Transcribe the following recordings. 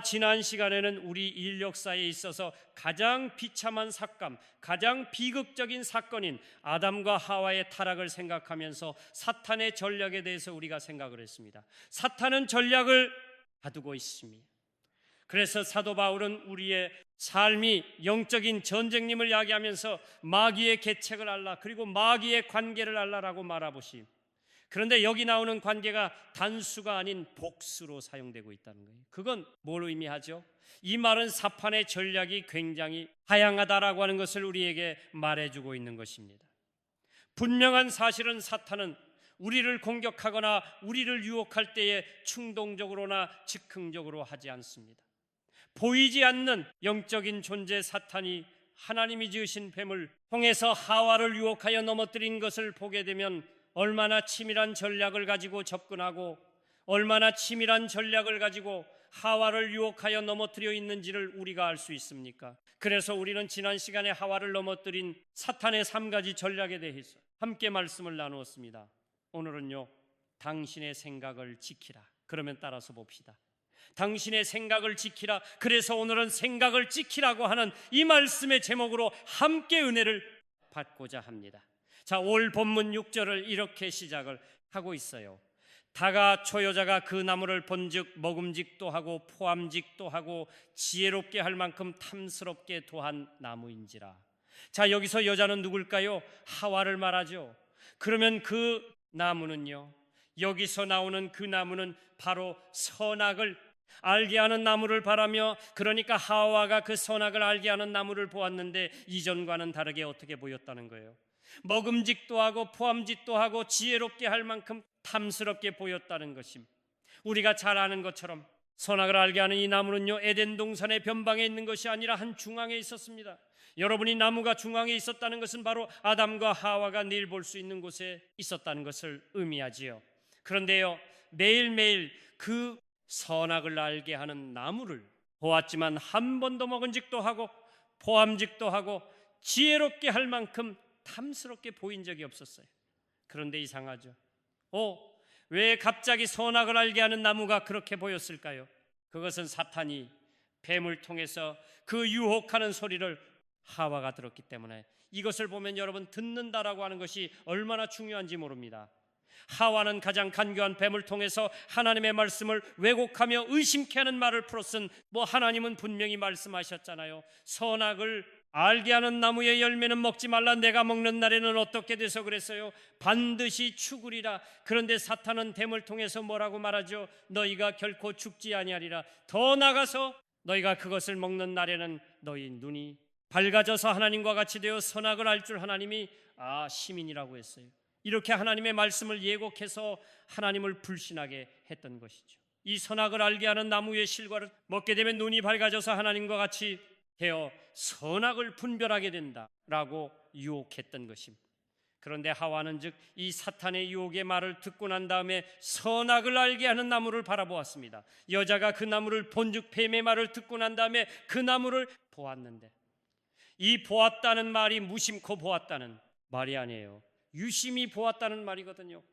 지난 시간에는 우리 인류 역사에 있어서 가장 비참한 사건, 가장 비극적인 사건인 아담과 하와의 타락을 생각하면서 사탄의 전략에 대해서 우리가 생각을 했습니다. 사탄은 전략을 가두고 있습니다. 그래서 사도 바울은 우리의 삶이 영적인 전쟁님을 이야기하면서 마귀의 계책을 알라, 그리고 마귀의 관계를 알라라고 말하보시. 그런데 여기 나오는 관계가 단수가 아닌 복수로 사용되고 있다는 거예요. 그건 뭘 의미하죠? 이 말은 사탄의 전략이 굉장히 다양하다라고 하는 것을 우리에게 말해주고 있는 것입니다. 분명한 사실은 사탄은 우리를 공격하거나 우리를 유혹할 때에 충동적으로나 즉흥적으로 하지 않습니다. 보이지 않는 영적인 존재 사탄이 하나님이 지으신 뱀을 통해서 하와를 유혹하여 넘어뜨린 것을 보게 되면 얼마나 치밀한 전략을 가지고 접근하고 얼마나 치밀한 전략을 가지고 하와를 유혹하여 넘어뜨려 있는지를 우리가 알 수 있습니까? 그래서 우리는 지난 시간에 하와를 넘어뜨린 사탄의 3가지 전략에 대해서 함께 말씀을 나누었습니다. 오늘은요, 당신의 생각을 지키라. 그러면 따라서 봅시다. 당신의 생각을 지키라. 그래서 오늘은 생각을 지키라고 하는 이 말씀의 제목으로 함께 은혜를 받고자 합니다. 자, 올 본문 6절을 이렇게 시작을 하고 있어요. 다가 초여자가 그 나무를 본즉 먹음직도 하고 포함직도 하고 지혜롭게 할 만큼 탐스럽게 도한 나무인지라. 자, 여기서 여자는 누굴까요? 하와를 말하죠. 그러면 그 나무는요, 여기서 나오는 그 나무는 바로 선악을 알게 하는 나무를 바라며, 그러니까 하와가 그 선악을 알게 하는 나무를 보았는데 이전과는 다르게 어떻게 보였다는 거예요? 먹음직도 하고 포함직도 하고 지혜롭게 할 만큼 탐스럽게 보였다는 것입니다. 우리가 잘 아는 것처럼 선악을 알게 하는 이 나무는요, 에덴 동산의 변방에 있는 것이 아니라 한 중앙에 있었습니다. 여러분이 나무가 중앙에 있었다는 것은 바로 아담과 하와가 내일 볼 수 있는 곳에 있었다는 것을 의미하지요. 그런데요, 매일매일 그 선악을 알게 하는 나무를 보았지만 한 번도 먹은직도 하고 포함직도 하고 지혜롭게 할 만큼 탐스럽게 보인 적이 없었어요. 그런데 이상하죠. 왜 갑자기 선악을 알게 하는 나무가 그렇게 보였을까요? 그것은 사탄이 뱀을 통해서 그 유혹하는 소리를 하와가 들었기 때문에. 이것을 보면 여러분, 듣는다라고 하는 것이 얼마나 중요한지 모릅니다. 하와는 가장 간교한 뱀을 통해서 하나님의 말씀을 왜곡하며 의심케 하는 말을 풀었은, 하나님은 분명히 말씀하셨잖아요. 선악을 알게 하는 나무의 열매는 먹지 말라. 내가 먹는 날에는 어떻게 돼서 그랬어요? 반드시 죽으리라. 그런데 사탄은 뱀을 통해서 뭐라고 말하죠? 너희가 결코 죽지 아니하리라. 더 나아가서 너희가 그것을 먹는 날에는 너희 눈이 밝아져서 하나님과 같이 되어 선악을 알 줄 하나님이 시민이라고 했어요. 이렇게 하나님의 말씀을 예곡해서 하나님을 불신하게 했던 것이죠. 이 선악을 알게 하는 나무의 실과를 먹게 되면 눈이 밝아져서 하나님과 같이 되어 선악을 분별하게 된다라고 유혹했던 것입니다. 그런데 하와는 즉 이 사탄의 유혹의 말을 듣고 난 다음에 선악을 알게 하는 나무를 바라보았습니다. 여자가 그 나무를 본즉 뱀의 말을 듣고 난 다음에 그 나무를 보았는데, 이 보았다는 말이 무심코 보았다는 말이 아니에요. 유심히 보았다는 말이거든요.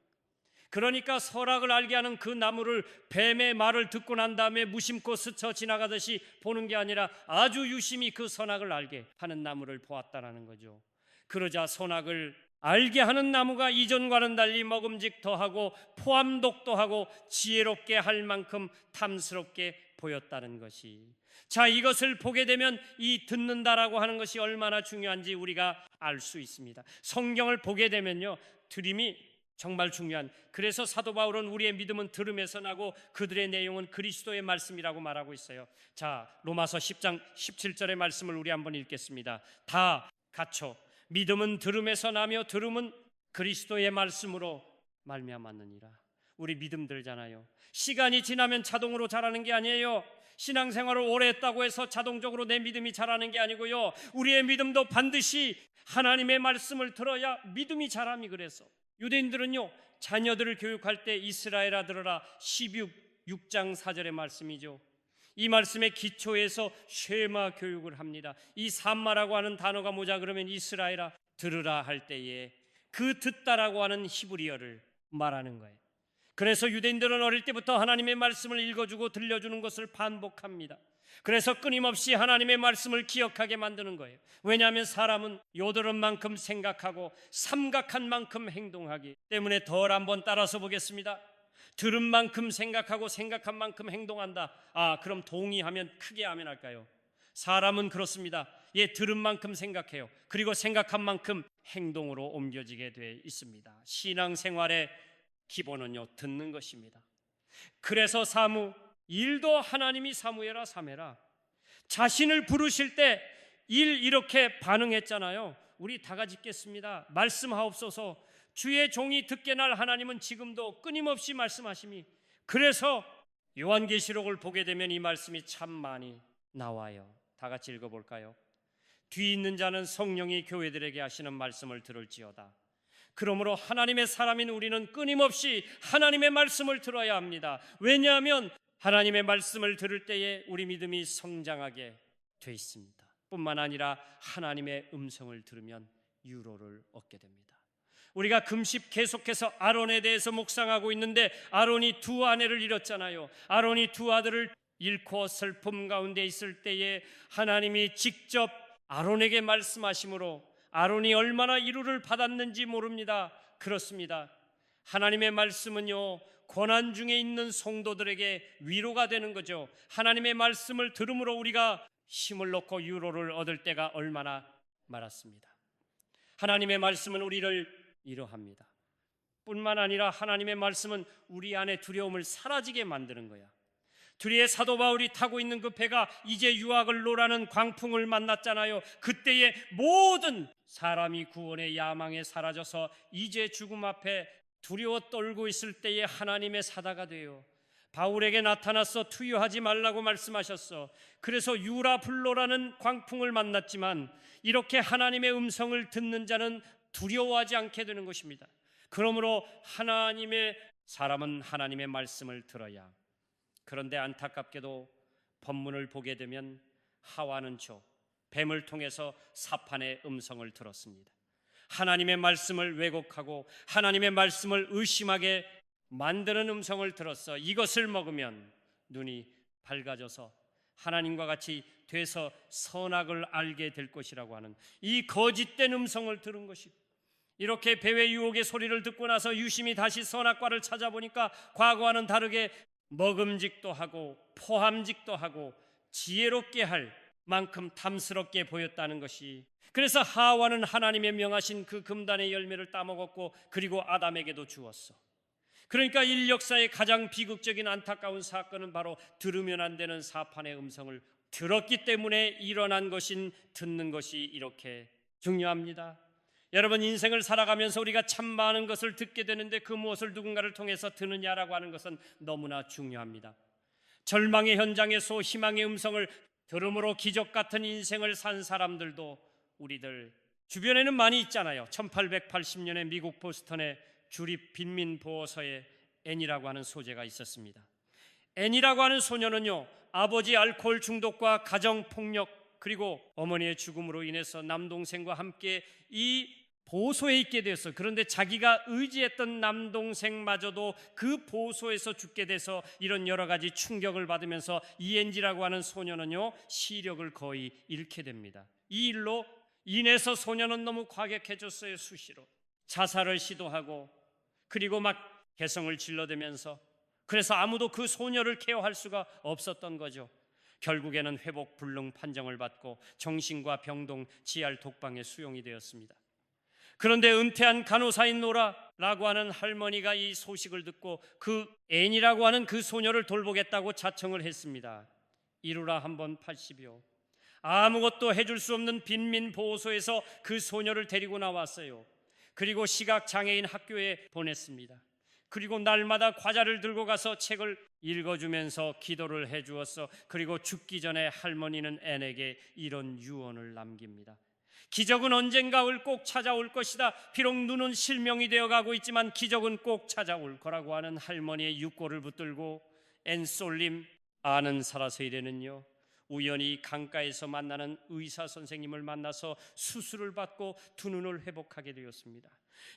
그러니까 선악을 알게 하는 그 나무를 뱀의 말을 듣고 난 다음에 무심코 스쳐 지나가듯이 보는 게 아니라 아주 유심히 그 선악을 알게 하는 나무를 보았다는 거죠. 그러자 선악을 알게 하는 나무가 이전과는 달리 먹음직도 하고 포함독도 하고 지혜롭게 할 만큼 탐스럽게 보였다는 것이. 자, 이것을 보게 되면 이 듣는다라고 하는 것이 얼마나 중요한지 우리가 알 수 있습니다. 성경을 보게 되면요, 들음이 정말 중요한. 그래서 사도 바울은 우리의 믿음은 들음에서 나고 그들의 내용은 그리스도의 말씀이라고 말하고 있어요. 자, 로마서 10장 17절의 말씀을 우리 한번 읽겠습니다. 다 갖춰 믿음은 들음에서 나며 들음은 그리스도의 말씀으로 말미암았느니라. 우리 믿음 들잖아요. 시간이 지나면 자동으로 자라는 게 아니에요. 신앙생활을 오래 했다고 해서 자동적으로 내 믿음이 자라는 게 아니고요, 우리의 믿음도 반드시 하나님의 말씀을 들어야 믿음이 자람이. 그래서 유대인들은요, 자녀들을 교육할 때 이스라엘아 들으라, 6장 4절의 말씀이죠. 이 말씀의 기초에서 쉐마 교육을 합니다. 이 삼마라고 하는 단어가 뭐냐 그러면 이스라엘아 들으라 할 때에 그 듣다라고 하는 히브리어를 말하는 거예요. 그래서 유대인들은 어릴 때부터 하나님의 말씀을 읽어주고 들려주는 것을 반복합니다. 그래서 끊임없이 하나님의 말씀을 기억하게 만드는 거예요. 왜냐하면 사람은 요들은 만큼 생각하고 삼각한 만큼 행동하기 때문에 덜 한번 따라서 보겠습니다. 들은 만큼 생각하고 생각한 만큼 행동한다. 그럼 동의하면 크게 아멘 할까요? 사람은 그렇습니다. 들은 만큼 생각해요. 그리고 생각한 만큼 행동으로 옮겨지게 돼 있습니다. 신앙생활의 기본은요, 듣는 것입니다. 그래서 일도 하나님이 사무해라 삼해라. 자신을 부르실 때 이렇게 반응했잖아요. 우리 다 같이 읽겠습니다. 말씀하옵소서. 주의 종이 듣게날 하나님은 지금도 끊임없이 말씀하심이. 그래서 요한계시록을 보게 되면 이 말씀이 참 많이 나와요. 다 같이 읽어볼까요? 뒤 있는 자는 성령이 교회들에게 하시는 말씀을 들을지어다. 그러므로 하나님의 사람인 우리는 끊임없이 하나님의 말씀을 들어야 합니다. 왜냐하면 하나님의 말씀을 들을 때에 우리 믿음이 성장하게 돼 있습니다. 뿐만 아니라 하나님의 음성을 들으면 유로를 얻게 됩니다. 우리가 금식 계속해서 아론에 대해서 묵상하고 있는데 아론이 두 아내를 잃었잖아요. 아론이 두 아들을 잃고 슬픔 가운데 있을 때에 하나님이 직접 아론에게 말씀하심으로 아론이 얼마나 위로를 받았는지 모릅니다. 그렇습니다. 하나님의 말씀은요, 고난 중에 있는 성도들에게 위로가 되는 거죠. 하나님의 말씀을 들음으로 우리가 힘을 놓고 위로를 얻을 때가 얼마나 많았습니다. 하나님의 말씀은 우리를 위로합니다. 뿐만 아니라 하나님의 말씀은 우리 안에 두려움을 사라지게 만드는 거야. 둘이의 사도 바울이 타고 있는 그 배가 이제 유학을 노라는 광풍을 만났잖아요. 그때의 모든 사람이 구원의 야망에 사라져서 이제 죽음 앞에 두려워 떨고 있을 때에 하나님의 사다가 돼요. 바울에게 나타나서 투유하지 말라고 말씀하셨어. 그래서 유라블로라는 광풍을 만났지만 이렇게 하나님의 음성을 듣는 자는 두려워하지 않게 되는 것입니다. 그러므로 하나님의 사람은 하나님의 말씀을 들어야. 그런데 안타깝게도 본문을 보게 되면 하와는 뱀을 통해서 사탄의 음성을 들었습니다. 하나님의 말씀을 왜곡하고 하나님의 말씀을 의심하게 만드는 음성을 들었어. 이것을 먹으면 눈이 밝아져서 하나님과 같이 돼서 선악을 알게 될 것이라고 하는 이 거짓된 음성을 들은 것이. 이렇게 배의 유혹의 소리를 듣고 나서 유심히 다시 선악과를 찾아보니까 과거와는 다르게 먹음직도 하고 포함직도 하고 지혜롭게 할 만큼 탐스럽게 보였다는 것이. 그래서 하와는 하나님의 명하신 그 금단의 열매를 따먹었고 그리고 아담에게도 주었어. 그러니까 인력사의 가장 비극적인 안타까운 사건은 바로 들으면 안 되는 사탄의 음성을 들었기 때문에 일어난 것인 듣는 것이 이렇게 중요합니다. 여러분, 인생을 살아가면서 우리가 참 많은 것을 듣게 되는데 그 무엇을 누군가를 통해서 듣느냐라고 하는 것은 너무나 중요합니다. 절망의 현장에서 희망의 음성을 들음으로 기적 같은 인생을 산 사람들도 우리들 주변에는 많이 있잖아요. 1880년에 미국 보스턴의 주립 빈민 보호소에 앤이라고 하는 소재가 있었습니다. 앤이라고 하는 소녀는요, 아버지 알코올 중독과 가정폭력 그리고 어머니의 죽음으로 인해서 남동생과 함께 이 보호소에 있게 되었어요. 그런데 자기가 의지했던 남동생마저도 그 보호소에서 죽게 돼서 이런 여러 가지 충격을 받으면서 이엔지라고 하는 소녀는요, 시력을 거의 잃게 됩니다. 이 일로 인해서 소녀는 너무 과격해졌어요. 수시로 자살을 시도하고 그리고 막 개성을 질러대면서, 그래서 아무도 그 소녀를 케어할 수가 없었던 거죠. 결국에는 회복 불능 판정을 받고 정신과 병동 지할 독방에 수용이 되었습니다. 그런데 은퇴한 간호사인 노라라고 하는 할머니가 이 소식을 듣고 그 앤이라고 하는 그 소녀를 돌보겠다고 자청을 했습니다. 이루라 한번 80여. 아무것도 해줄 수 없는 빈민 보호소에서 그 소녀를 데리고 나왔어요. 그리고 시각장애인 학교에 보냈습니다. 그리고 날마다 과자를 들고 가서 책을 읽어주면서 기도를 해주었어. 그리고 죽기 전에 할머니는 앤에게 이런 유언을 남깁니다. 기적은 언젠가 꼭 찾아올 것이다. 비록 눈은 실명이 되어가고 있지만 기적은 꼭 찾아올 거라고 하는 할머니의 육고를 붙들고 앤 솔림 아는 사라세일에는요, 우연히 강가에서 만나는 의사 선생님을 만나서 수술을 받고 두 눈을 회복하게 되었습니다.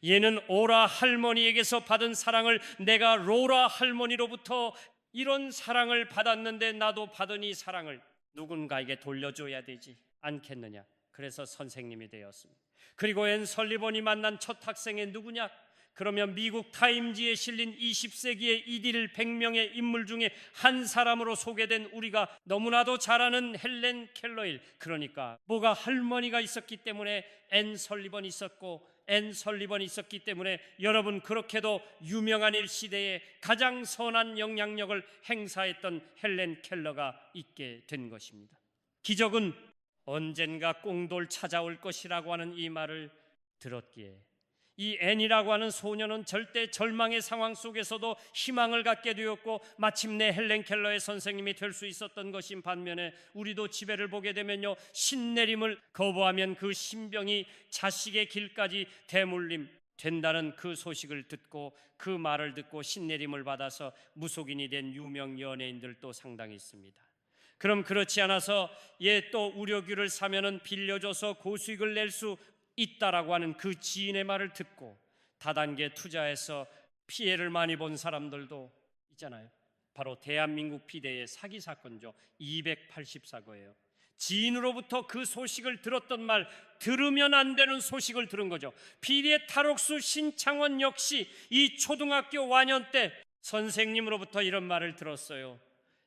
얘는 오라 할머니에게서 받은 사랑을 내가 로라 할머니로부터 이런 사랑을 받았는데 나도 받은 이 사랑을 누군가에게 돌려줘야 되지 않겠느냐. 그래서 선생님이 되었습니다. 그리고 앤 설리번이 만난 첫 학생이 누구냐? 그러면 미국 타임지에 실린 20세기의 이딜 100명의 인물 중에 한 사람으로 소개된 우리가 너무나도 잘 아는 헬렌 켈러일. 그러니까 뭐가 할머니가 있었기 때문에 앤 설리번이 있었고, 앤 설리번이 있었기 때문에 여러분 그렇게도 유명한 일시대에 가장 선한 영향력을 행사했던 헬렌 켈러가 있게 된 것입니다. 기적은 언젠가 꽁돌 찾아올 것이라고 하는 이 말을 들었기에 이 앤이라고 하는 소녀는 절대 절망의 상황 속에서도 희망을 갖게 되었고 마침내 헬렌 켈러의 선생님이 될 수 있었던 것인 반면에 우리도 지배를 보게 되면요, 신내림을 거부하면 그 신병이 자식의 길까지 대물림 된다는 그 소식을 듣고 그 말을 듣고 신내림을 받아서 무속인이 된 유명 연예인들도 상당히 있습니다. 그럼 그렇지 않아서 얘 또 우려규를 사면은 빌려줘서 고수익을 낼 수 있다라고 하는 그 지인의 말을 듣고 다단계 투자해서 피해를 많이 본 사람들도 있잖아요. 바로 대한민국 피대의 사기 사건이죠. 284거예요. 지인으로부터 그 소식을 들었던 말, 들으면 안 되는 소식을 들은 거죠. 비리의 탈옥수 신창원 역시 이 초등학교 완연 때 선생님으로부터 이런 말을 들었어요.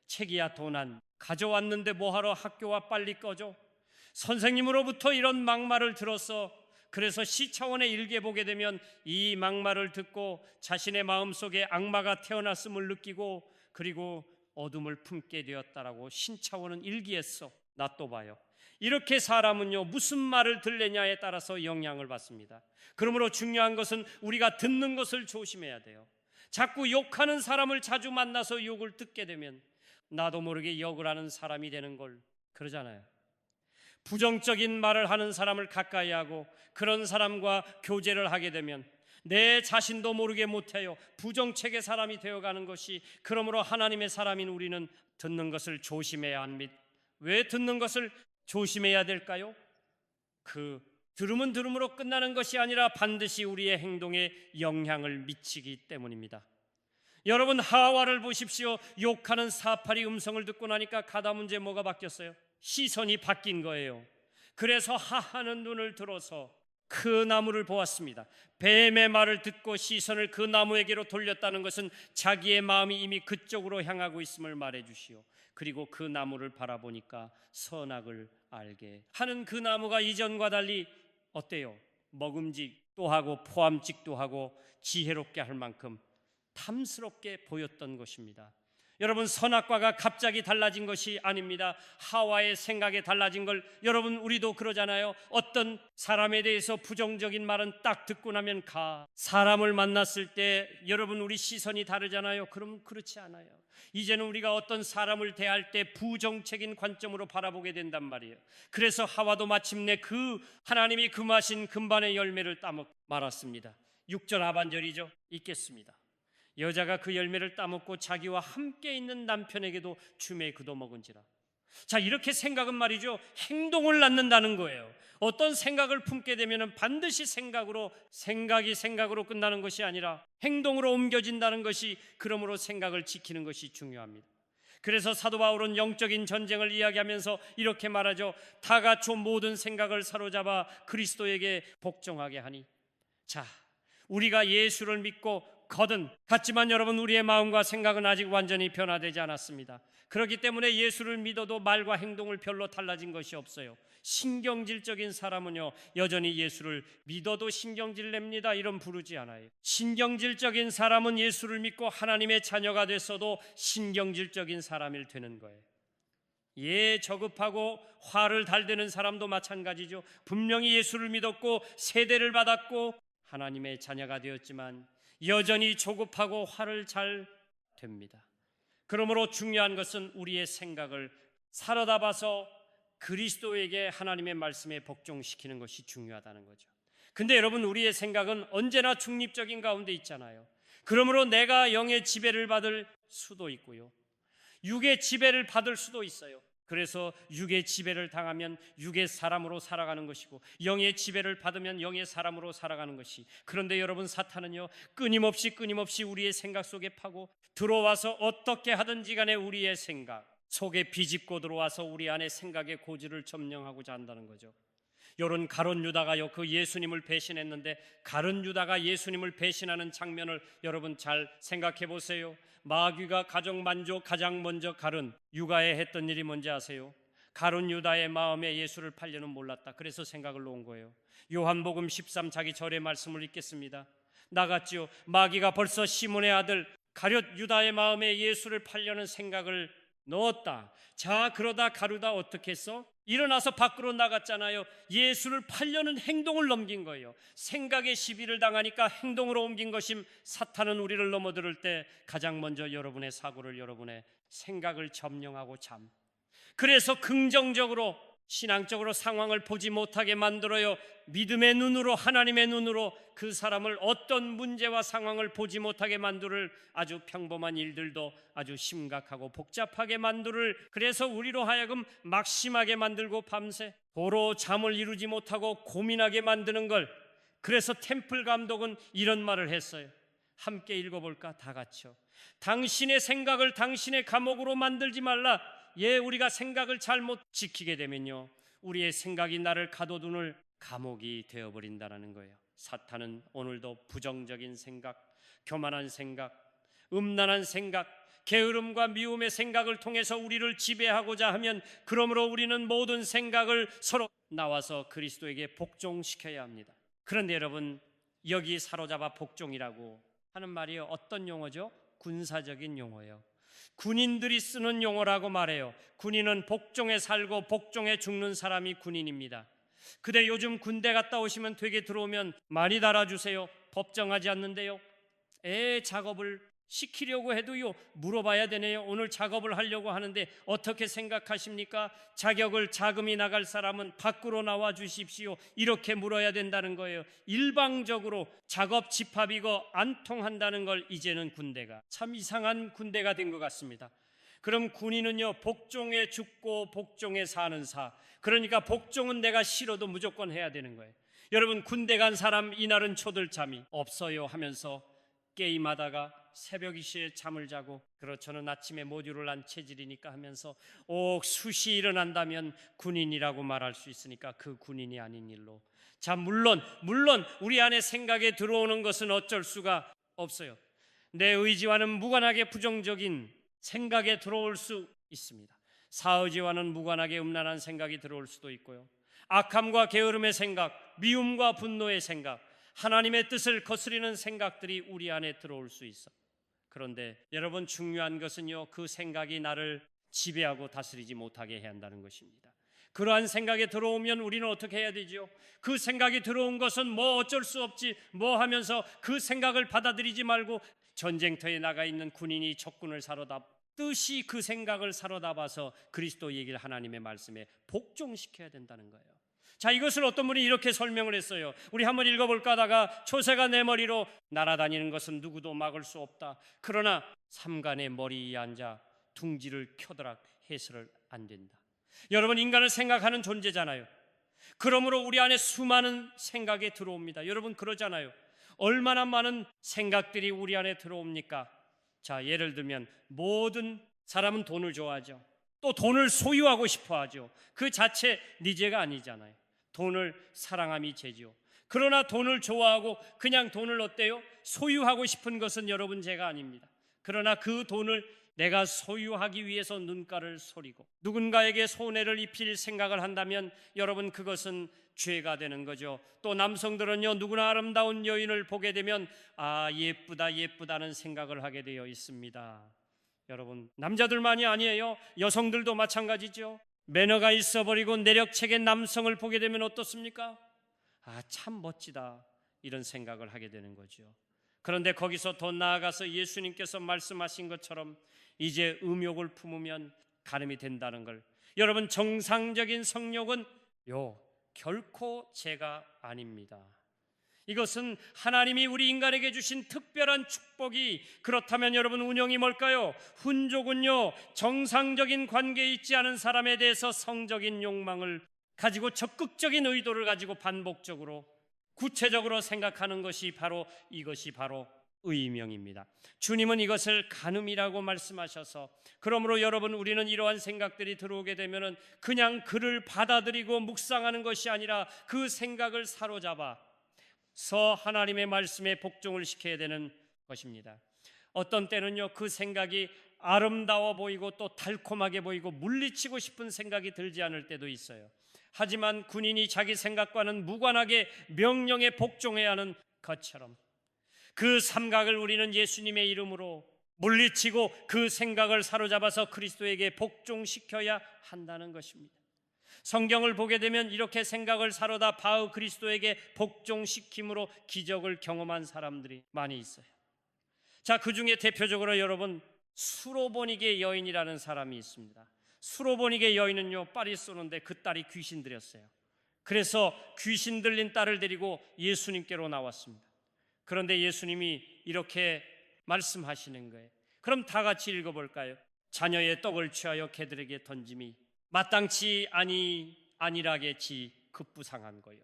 책이야 도난, 가져왔는데 뭐하러 학교와 빨리 꺼져? 선생님으로부터 이런 막말을 들어서 그래서 시차원의 일기에 보게 되면 이 막말을 듣고 자신의 마음속에 악마가 태어났음을 느끼고 그리고 어둠을 품게 되었다라고 신차원은 일기했어. 나 또 봐요. 이렇게 사람은요 무슨 말을 들느냐에 따라서 영향을 받습니다. 그러므로 중요한 것은 우리가 듣는 것을 조심해야 돼요. 자꾸 욕하는 사람을 자주 만나서 욕을 듣게 되면 나도 모르게 욕을 하는 사람이 되는 걸 그러잖아요. 부정적인 말을 하는 사람을 가까이 하고 그런 사람과 교제를 하게 되면 내 자신도 모르게 못해요. 부정책의 사람이 되어가는 것이, 그러므로 하나님의 사람인 우리는 듣는 것을 조심해야 합니다. 왜 듣는 것을 조심해야 될까요? 그 들으면 들음으로 끝나는 것이 아니라 반드시 우리의 행동에 영향을 미치기 때문입니다. 여러분 하와를 보십시오. 욕하는 사파리 음성을 듣고 나니까 가다문제 뭐가 바뀌었어요? 시선이 바뀐 거예요. 그래서 하하는 눈을 들어서 그 나무를 보았습니다. 뱀의 말을 듣고 시선을 그 나무에게로 돌렸다는 것은 자기의 마음이 이미 그쪽으로 향하고 있음을 말해 주시오. 그리고 그 나무를 바라보니까 선악을 알게 하는 그 나무가 이전과 달리 어때요? 먹음직도 하고 포함직도 하고 지혜롭게 할 만큼 탐스럽게 보였던 것입니다. 여러분 선악과가 갑자기 달라진 것이 아닙니다. 하와의 생각이 달라진 걸 여러분 우리도 그러잖아요. 어떤 사람에 대해서 부정적인 말은 딱 듣고 나면 사람을 만났을 때 여러분 우리 시선이 다르잖아요. 그럼 그렇지 않아요. 이제는 우리가 어떤 사람을 대할 때 부정적인 관점으로 바라보게 된단 말이에요. 그래서 하와도 마침내 그 하나님이 금하신 금반의 열매를 따먹 말았습니다. 6절 하반절이죠. 읽겠습니다. 여자가 그 열매를 따먹고 자기와 함께 있는 남편에게도 주매에 그도먹은지라. 자, 이렇게 생각은 말이죠 행동을 낳는다는 거예요. 어떤 생각을 품게 되면 반드시 생각이 생각으로 끝나는 것이 아니라 행동으로 옮겨진다는 것이, 그러므로 생각을 지키는 것이 중요합니다. 그래서 사도 바울은 영적인 전쟁을 이야기하면서 이렇게 말하죠. 다 갖춘 모든 생각을 사로잡아 그리스도에게 복종하게 하니. 자, 우리가 예수를 믿고 같지만 여러분 우리의 마음과 생각은 아직 완전히 변화되지 않았습니다. 그렇기 때문에 예수를 믿어도 말과 행동을 별로 달라진 것이 없어요. 신경질적인 사람은요 여전히 예수를 믿어도 신경질 냅니다 이런 부르지 않아요. 신경질적인 사람은 예수를 믿고 하나님의 자녀가 됐어도 신경질적인 사람이 되는 거예요. 저급하고 화를 달대는 사람도 마찬가지죠. 분명히 예수를 믿었고 세대를 받았고 하나님의 자녀가 되었지만 여전히 조급하고 화를 잘 됩니다. 그러므로 중요한 것은 우리의 생각을 사로다 봐서 그리스도에게 하나님의 말씀에 복종시키는 것이 중요하다는 거죠. 근데 여러분 우리의 생각은 언제나 중립적인 가운데 있잖아요. 그러므로 내가 영의 지배를 받을 수도 있고요 육의 지배를 받을 수도 있어요. 그래서 육의 지배를 당하면 육의 사람으로 살아가는 것이고 영의 지배를 받으면 영의 사람으로 살아가는 것이. 그런데 여러분, 사탄은요 끊임없이 우리의 생각 속에 파고 들어와서 어떻게 하든지 간에 우리의 생각 속에 비집고 들어와서 우리 안에 생각의 고지를 점령하고자 한다는 거죠. 요런 가룟 유다가요 그 예수님을 배신했는데, 가룟 유다가 예수님을 배신하는 장면을 여러분 잘 생각해 보세요. 마귀가 가장 먼저 가룟 유다에 했던 일이 뭔지 아세요? 가룟 유다의 마음에 예수를 팔려는 몰랐다. 그래서 생각을 놓은 거예요. 요한복음 13 자기 절의 말씀을 읽겠습니다. 나갔지요. 마귀가 벌써 시몬의 아들 가룟 유다의 마음에 예수를 팔려는 생각을 넣었다. 자, 그러다 가룟유다 어떻게 했어? 일어나서 밖으로 나갔잖아요. 예수를 팔려는 행동을 넘긴 거예요. 생각의 시비를 당하니까 행동으로 옮긴 것임. 사탄은 우리를 넘어들을 때 가장 먼저 여러분의 사고를, 여러분의 생각을 점령하고 그래서 긍정적으로 신앙적으로 상황을 보지 못하게 만들어요. 믿음의 눈으로, 하나님의 눈으로 그 사람을 어떤 문제와 상황을 보지 못하게 만들을, 아주 평범한 일들도 아주 심각하고 복잡하게 만들을, 그래서 우리로 하여금 막심하게 만들고 밤새 도로 잠을 이루지 못하고 고민하게 만드는 걸. 그래서 템플 감독은 이런 말을 했어요. 함께 읽어볼까? 다 같이요. 당신의 생각을 당신의 감옥으로 만들지 말라. 우리가 생각을 잘못 지키게 되면요 우리의 생각이 나를 가둬두는 감옥이 되어버린다는 거예요. 사탄은 오늘도 부정적인 생각, 교만한 생각, 음란한 생각, 게으름과 미움의 생각을 통해서 우리를 지배하고자 하면, 그러므로 우리는 모든 생각을 서로 나와서 그리스도에게 복종시켜야 합니다. 그런데 여러분, 여기 사로잡아 복종이라고 하는 말이 어떤 용어죠? 군사적인 용어예요. 군인들이 쓰는 용어라고 말해요. 군인은 복종에 살고 복종에 죽는 사람이 군인입니다. 근데 요즘 군대 갔다 오시면 되게 들어오면 많이 달아주세요. 법정하지 않는데요, 작업을 시키려고 해도요 물어봐야 되네요. 오늘 작업을 하려고 하는데 어떻게 생각하십니까? 자금이 나갈 사람은 밖으로 나와 주십시오. 이렇게 물어야 된다는 거예요. 일방적으로 작업 집합 이거 안 통한다는 걸 이제는 군대가 참 이상한 군대가 된 것 같습니다. 그럼 군인은요 복종에 죽고 복종에 사는 사, 그러니까 복종은 내가 싫어도 무조건 해야 되는 거예요. 여러분, 군대 간 사람 이날은 초들잠이 없어요 하면서 게임하다가 새벽 2시에 잠을 자고, 저는 아침에 모듈을 한 체질이니까 하면서 옥수시 일어난다면 군인이라고 말할 수 있으니까 그 군인이 아닌 일로. 자, 물론 우리 안에 생각에 들어오는 것은 어쩔 수가 없어요. 내 의지와는 무관하게 부정적인 생각에 들어올 수 있습니다. 사의지와는 무관하게 음란한 생각이 들어올 수도 있고요, 악함과 게으름의 생각, 미움과 분노의 생각, 하나님의 뜻을 거스리는 생각들이 우리 안에 들어올 수 있어. 그런데 여러분, 중요한 것은요 그 생각이 나를 지배하고 다스리지 못하게 해야 한다는 것입니다. 그러한 생각이 들어오면 우리는 어떻게 해야 되죠? 그 생각이 들어온 것은 어쩔 수 없지 하면서 그 생각을 받아들이지 말고, 전쟁터에 나가 있는 군인이 적군을 사로잡듯이 그 생각을 사로잡아서 그리스도 얘기를 하나님의 말씀에 복종시켜야 된다는 거예요. 자, 이것을 어떤 분이 이렇게 설명을 했어요. 우리 한번 읽어볼까 하다가, 초새가 내 머리로 날아다니는 것은 누구도 막을 수 없다. 그러나 삼간의 머리에 앉아 둥지를 켜더라 해서는 안 된다. 여러분, 인간을 생각하는 존재잖아요. 그러므로 우리 안에 수많은 생각이 들어옵니다. 여러분, 그러잖아요. 얼마나 많은 생각들이 우리 안에 들어옵니까? 자, 예를 들면 모든 사람은 돈을 좋아하죠. 또 돈을 소유하고 싶어 하죠. 그 자체 네 죄가 아니잖아요. 돈을 사랑함이 죄죠. 그러나 돈을 좋아하고 그냥 돈을 어때요? 소유하고 싶은 것은 여러분 죄가 아닙니다. 그러나 그 돈을 내가 소유하기 위해서 눈가를 소리고 누군가에게 손해를 입힐 생각을 한다면 여러분, 그것은 죄가 되는 거죠. 또 남성들은요, 누구나 아름다운 여인을 보게 되면 예쁘다는 생각을 하게 되어 있습니다. 여러분, 남자들만이 아니에요. 여성들도 마찬가지죠. 매너가 있어버리고 내력책의 남성을 보게 되면 어떻습니까? 참 멋지다, 이런 생각을 하게 되는 거죠. 그런데 거기서 더 나아가서 예수님께서 말씀하신 것처럼 이제 음욕을 품으면 가늠이 된다는 걸, 여러분, 정상적인 성욕은 결코 죄가 아닙니다. 이것은 하나님이 우리 인간에게 주신 특별한 축복이, 그렇다면 여러분 운명이 뭘까요? 훈족은요, 정상적인 관계에 있지 않은 사람에 대해서 성적인 욕망을 가지고 적극적인 의도를 가지고 반복적으로 구체적으로 생각하는 것이 바로 이것이 바로 의명입니다. 주님은 이것을 간음이라고 말씀하셔서, 그러므로 여러분 우리는 이러한 생각들이 들어오게 되면은 그냥 그를 받아들이고 묵상하는 것이 아니라 그 생각을 사로잡아서 하나님의 말씀에 복종을 시켜야 되는 것입니다. 어떤 때는요, 그 생각이 아름다워 보이고 또 달콤하게 보이고 물리치고 싶은 생각이 들지 않을 때도 있어요. 하지만 군인이 자기 생각과는 무관하게 명령에 복종해야 하는 것처럼 그 삼각을 우리는 예수님의 이름으로 물리치고 그 생각을 사로잡아서 그리스도에게 복종시켜야 한다는 것입니다. 성경을 보게 되면 이렇게 생각을 사로잡아 바로 그리스도에게 복종시킴으로 기적을 경험한 사람들이 많이 있어요. 자, 그 중에 대표적으로 여러분 수로보니게 여인이라는 사람이 있습니다. 수로보니게 여인은요, 빨이 쏘는데 그 딸이 귀신 들렸어요. 그래서 귀신 들린 딸을 데리고 예수님께로 나왔습니다. 그런데 예수님이 이렇게 말씀하시는 거예요. 그럼 다 같이 읽어볼까요? 자녀의 떡을 취하여 개들에게 던짐이 마땅치 아니라겠지 급부상한 거요.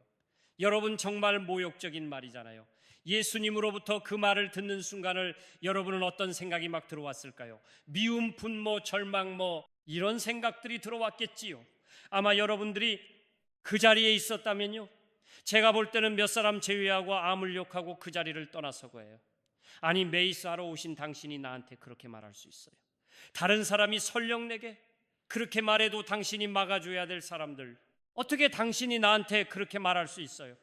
여러분 정말 모욕적인 말이잖아요. 예수님으로부터 그 말을 듣는 순간을 여러분은 어떤 생각이 막 들어왔을까요? 미움, 분노, 절망 이런 생각들이 들어왔겠지요. 아마 여러분들이 그 자리에 있었다면요, 제가 볼 때는 몇 사람 제외하고 암을 욕하고 그 자리를 떠나서 거예요. 아니, 메이스하러 오신 당신이 나한테 그렇게 말할 수 있어요? 다른 사람이 설령 내게 그렇게 말해도 당신이 막아줘야 될 사람들, 어떻게 당신이 나한테 그렇게 말할 수 있어요?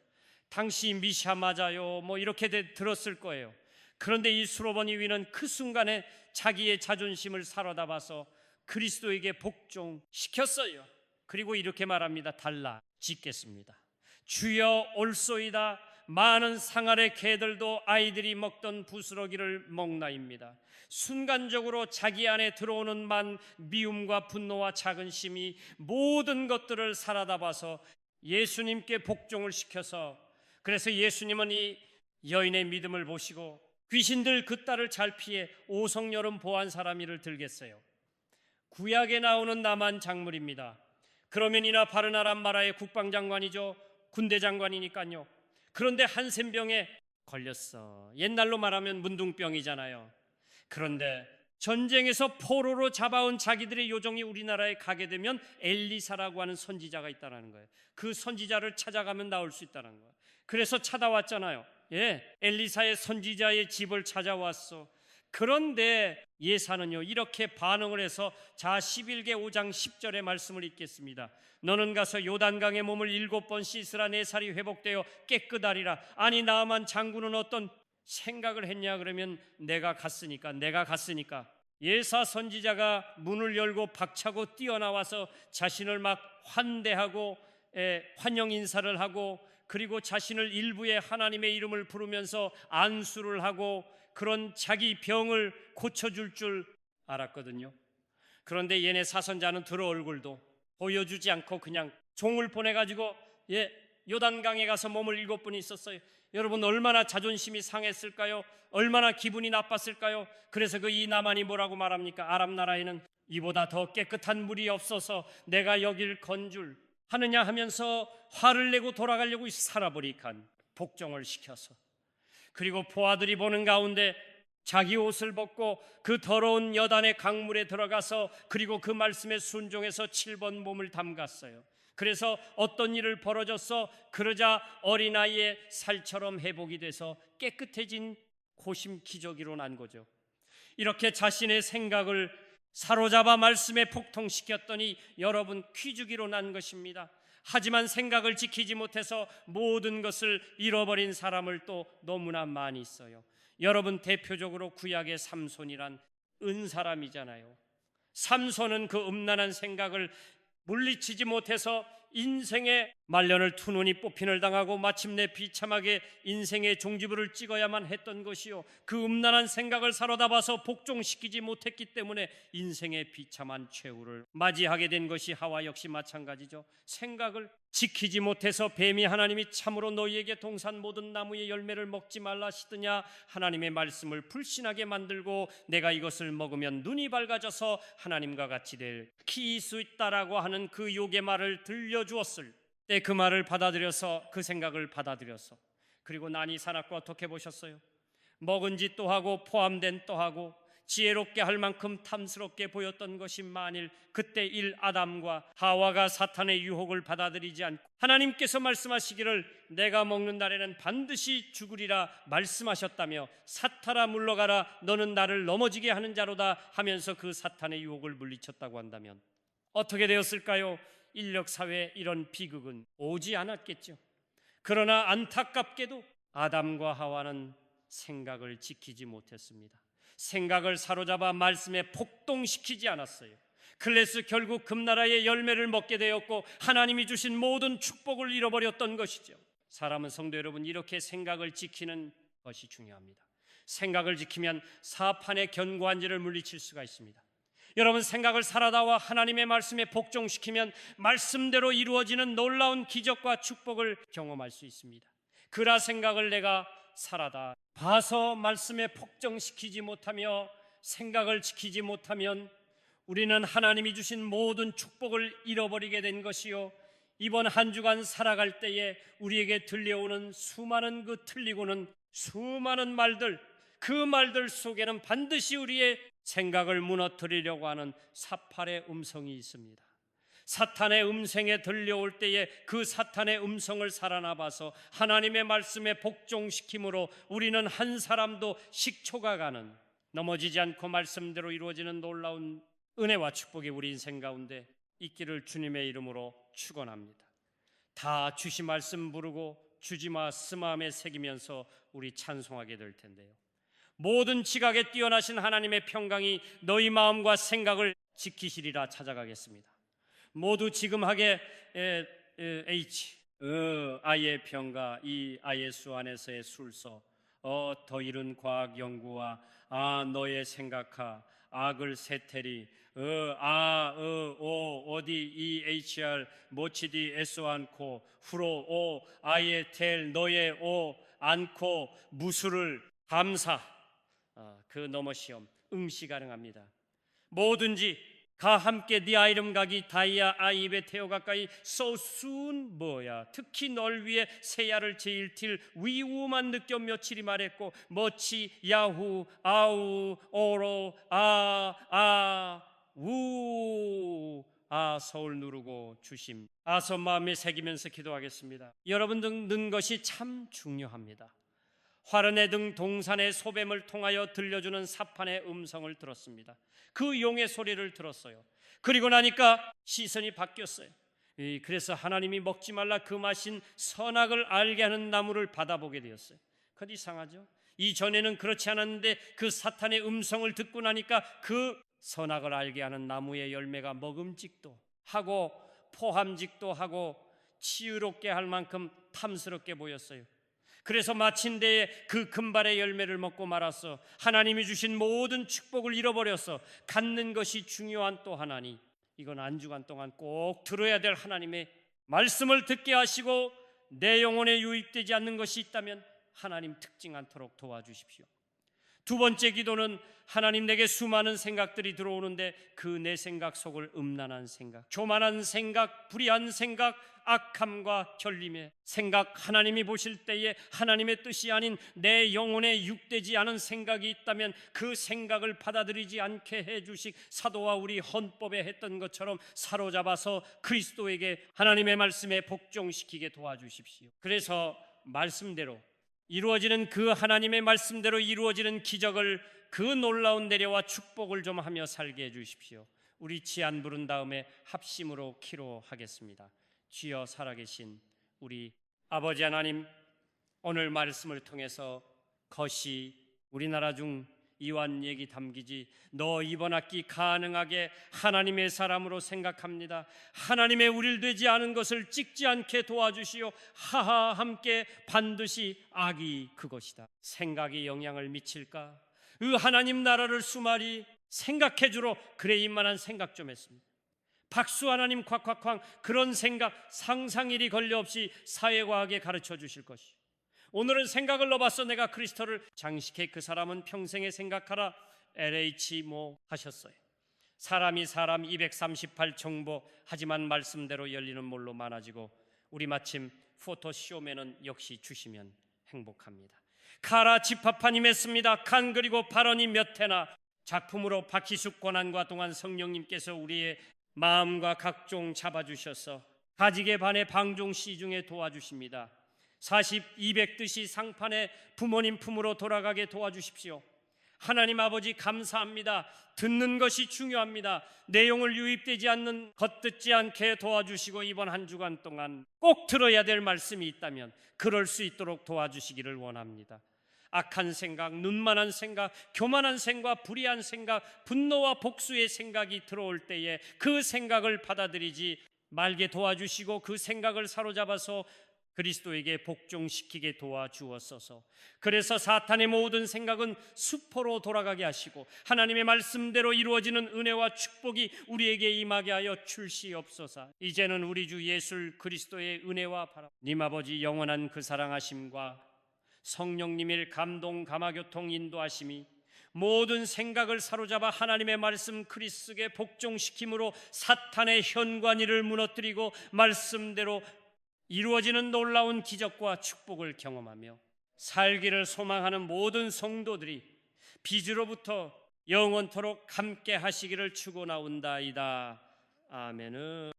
당신 미샤 맞아요 이렇게 들었을 거예요. 그런데 이 수로보니 위는 그 순간에 자기의 자존심을 사로잡아서 그리스도에게 복종시켰어요. 그리고 이렇게 말합니다. 달라 짓겠습니다. 주여 올소이다. 많은 상아의 개들도 아이들이 먹던 부스러기를 먹나입니다. 순간적으로 자기 안에 들어오는 미움과 분노와 자긍심이 모든 것들을 사로잡아서 예수님께 복종을 시켜서, 그래서 예수님은 이 여인의 믿음을 보시고 귀신들 그 딸을 잘 피해 오성여름 보한 사람이를 들겠어요. 구약에 나오는 나만 작물입니다. 그러면이나 바르나란 나라의 국방장관이죠. 군대장관이니까요. 그런데 한센병에 걸렸어. 옛날로 말하면 문둥병이잖아요. 그런데 전쟁에서 포로로 잡아온 자기들의 요정이 우리나라에 가게 되면 엘리사라고 하는 선지자가 있다는 거예요. 그 선지자를 찾아가면 나올 수 있다는 거예요. 그래서 찾아왔잖아요. 엘리사의 선지자의 집을 찾아왔어. 그런데 예사는요, 이렇게 반응을 해서 자 11개 5장 10절의 말씀을 읽겠습니다. 너는 가서 요단강에 몸을 7번 씻으라. 내 살이 회복되어 깨끗하리라. 아니, 나아만 장군은 어떤 생각을 했냐? 그러면 내가 갔으니까. 예사 선지자가 문을 열고 박차고 뛰어나와서 자신을 막 환대하고 환영 인사를 하고, 그리고 자신을 일부의 하나님의 이름을 부르면서 안수를 하고 그런 자기 병을 고쳐줄 줄 알았거든요. 그런데 얘네 사선자는 들어 얼굴도 보여주지 않고 그냥 종을 보내가지고 요단강에 가서 몸을 7번 있었어요. 여러분 얼마나 자존심이 상했을까요? 얼마나 기분이 나빴을까요? 그래서 이 나만이 뭐라고 말합니까? 아람 나라에는 이보다 더 깨끗한 물이 없어서 내가 여길 건줄 하느냐 하면서 화를 내고 돌아가려고 살아버리간 복종을 시켜서, 그리고 포화들이 보는 가운데 자기 옷을 벗고 그 더러운 여단의 강물에 들어가서 그리고 그 말씀에 순종해서 7번 몸을 담갔어요. 그래서 어떤 일을 벌어졌어? 그러자 어린아이의 살처럼 회복이 돼서 깨끗해진 고심 기저귀로 난 거죠. 이렇게 자신의 생각을 사로잡아 말씀에 폭통시켰더니 여러분 퀴즈기로 난 것입니다. 하지만 생각을 지키지 못해서 모든 것을 잃어버린 사람을 또 너무나 많이 있어요. 여러분 대표적으로 구약의 삼손이란 은사람이잖아요. 삼손은 그 음란한 생각을 물리치지 못해서 인생의 말년을 투눈이 뽑힌을 당하고 마침내 비참하게 인생의 종지부를 찍어야만 했던 것이요, 그 음란한 생각을 사로잡아서 복종시키지 못했기 때문에 인생의 비참한 최후를 맞이하게 된 것이 하와 역시 마찬가지죠. 생각을 지키지 못해서 뱀이 하나님이 참으로 너희에게 동산 모든 나무의 열매를 먹지 말라 하시더냐, 하나님의 말씀을 불신하게 만들고 내가 이것을 먹으면 눈이 밝아져서 하나님과 같이 될 수 있다라고 하는 그 욕의 말을 들려주었을 때 그 말을 받아들여서, 그 생각을 받아들여서, 그리고 난이 사납고 어떻게 보셨어요? 먹은 짓도 하고 포함된 또 하고 지혜롭게 할 만큼 탐스럽게 보였던 것이 만일 그때 아담과 하와가 사탄의 유혹을 받아들이지 않고 하나님께서 말씀하시기를 내가 먹는 날에는 반드시 죽으리라 말씀하셨다며 사탄아 물러가라 너는 나를 넘어지게 하는 자로다 하면서 그 사탄의 유혹을 물리쳤다고 한다면 어떻게 되었을까요? 인력 사회에 이런 비극은 오지 않았겠죠. 그러나 안타깝게도 아담과 하와는 생각을 지키지 못했습니다. 생각을 사로잡아 말씀에 폭동시키지 않았어요. 그래서 결국 금나라의 열매를 먹게 되었고 하나님이 주신 모든 축복을 잃어버렸던 것이죠. 사람은, 성도 여러분, 이렇게 생각을 지키는 것이 중요합니다. 생각을 지키면 사판의 견고한 질을 물리칠 수가 있습니다. 여러분, 생각을 살아다와 하나님의 말씀에 복종시키면 말씀대로 이루어지는 놀라운 기적과 축복을 경험할 수 있습니다. 그라 생각을 내가 살아다 봐서 말씀에 복종시키지 못하며 생각을 지키지 못하면 우리는 하나님이 주신 모든 축복을 잃어버리게 된 것이요, 이번 한 주간 살아갈 때에 우리에게 들려오는 수많은 그 틀리고는 수많은 말들, 그 말들 속에는 반드시 우리의 생각을 무너뜨리려고 하는 사팔의 음성이 있습니다. 사탄의 음성에 들려올 때에 그 사탄의 음성을 살아나봐서 하나님의 말씀에 복종시킴으로 우리는 한 사람도 식초가 가는, 넘어지지 않고 말씀대로 이루어지는 놀라운 은혜와 축복이 우리 인생 가운데 있기를 주님의 이름으로 축원합니다. 다 주시 말씀 부르고 주지마 스마음에 새기면서 우리 찬송하게 될 텐데요, 모든 지각에 뛰어나신 하나님의 평강이 너희 마음과 생각을 지키시리라 찾아가겠습니다. 모두 지금 하게 H 아의 평가, 이 아의 수 안에서의 술서, 더 이른 과학 연구와 너의 생각하, 악을 세테리, 어디 이 HR 모치디 에소 않고 후로 아예 텔 너의 않고 무술을 감사, 그 넘어 시험 응시 가능합니다. 뭐든지 가 함께 네 아이름 가기 다이아 아이베 태어 가까이 so soon 뭐야, 특히 널 위해 새야를 제일 틸 위우만 느껴 며칠이 말했고 머치 야후 아우 오로 우 서울 누르고 주심 아서 마음에 새기면서 기도하겠습니다. 여러분 듣는 것이 참 중요합니다. 화른의 등 동산의 소뱀을 통하여 들려주는 사판의 음성을 들었습니다. 그 용의 소리를 들었어요. 그리고 나니까 시선이 바뀌었어요. 그래서 하나님이 먹지 말라 금하신 선악을 알게 하는 나무를 받아보게 되었어요. 그건 이상하죠. 이전에는 그렇지 않았는데 그 사탄의 음성을 듣고 나니까 그 선악을 알게 하는 나무의 열매가 먹음직도 하고 포함직도 하고 치유롭게 할 만큼 탐스럽게 보였어요. 그래서 마침내 그 금발의 열매를 먹고 말았어. 하나님이 주신 모든 축복을 잃어버렸어. 갖는 것이 중요한 또 하나니, 이건 한 주간 동안 꼭 들어야 될 하나님의 말씀을 듣게 하시고 내 영혼에 유입되지 않는 것이 있다면 하나님 특징 않도록 도와주십시오. 두 번째 기도는 하나님, 내게 수많은 생각들이 들어오는데 그 내 생각 속을 음란한 생각, 교만한 생각, 불의한 생각, 악함과 결림의 생각, 하나님이 보실 때에 하나님의 뜻이 아닌 내 영혼에 육되지 않은 생각이 있다면 그 생각을 받아들이지 않게 해주식 사도와 우리 헌법에 했던 것처럼 사로잡아서 그리스도에게 하나님의 말씀에 복종시키게 도와주십시오. 그래서 말씀대로 이루어지는, 그 하나님의 말씀대로 이루어지는 기적을, 그 놀라운 내려와 축복을 좀 하며 살게 해주십시오. 우리 치안 부른 다음에 합심으로 기도하겠습니다. 주여, 살아계신 우리 아버지 하나님, 오늘 말씀을 통해서 것이 우리나라 중 이완 얘기 담기지. 너 이번 학기 가능하게 하나님의 사람으로 생각합니다. 하나님의 우릴 되지 않은 것을 찍지 않게 도와주시오. 하하 함께 반드시 악이 그것이다. 생각이 영향을 미칠까? 하나님 나라를 수말이 생각해 주로 그래 이만한 생각 좀 했습니다. 박수 하나님 콱콱콱 그런 생각 상상일이 걸려 없이 사회과학에 가르쳐 주실 것이. 오늘은 생각을 넣어봤어. 내가 그리스도를 장식해 그 사람은 평생에 생각하라. LH 뭐 하셨어요. 사람이 사람 238 정보 하지만 말씀대로 열리는 몰로 많아지고 우리 마침 포토쇼맨은 역시 주시면 행복합니다. 카라 집합판이 맺습니다. 칸 그리고 발언이 몇 회나 작품으로 박희숙 권한과 동안 성령님께서 우리의 마음과 각종 잡아주셔서 가지게 반의 방종 시중에 도와주십니다. 200 뜻이 상판에 부모님 품으로 돌아가게 도와주십시오. 하나님 아버지 감사합니다. 듣는 것이 중요합니다. 내용을 유입되지 않는 겉듣지 않게 도와주시고 이번 한 주간 동안 꼭 들어야 될 말씀이 있다면 그럴 수 있도록 도와주시기를 원합니다. 악한 생각, 눈만한 생각, 교만한 생각, 불의한 생각, 분노와 복수의 생각이 들어올 때에 그 생각을 받아들이지 말게 도와주시고 그 생각을 사로잡아서 그리스도에게 복종시키게 도와주었소서. 그래서 사탄의 모든 생각은 수포로 돌아가게 하시고 하나님의 말씀대로 이루어지는 은혜와 축복이 우리에게 임하게 하여 출시옵소서. 이제는 우리 주 예수 그리스도의 은혜와 바람, 님 아버지 영원한 그 사랑하심과 성령님의 감동 감화교통 인도하심이 모든 생각을 사로잡아 하나님의 말씀 그리스도에 복종시킴으로 사탄의 현관위를 무너뜨리고 말씀대로 이루어지는 놀라운 기적과 축복을 경험하며 살기를 소망하는 모든 성도들이 빚으로부터 영원토록 함께 하시기를 축원하온다이다. 아멘은.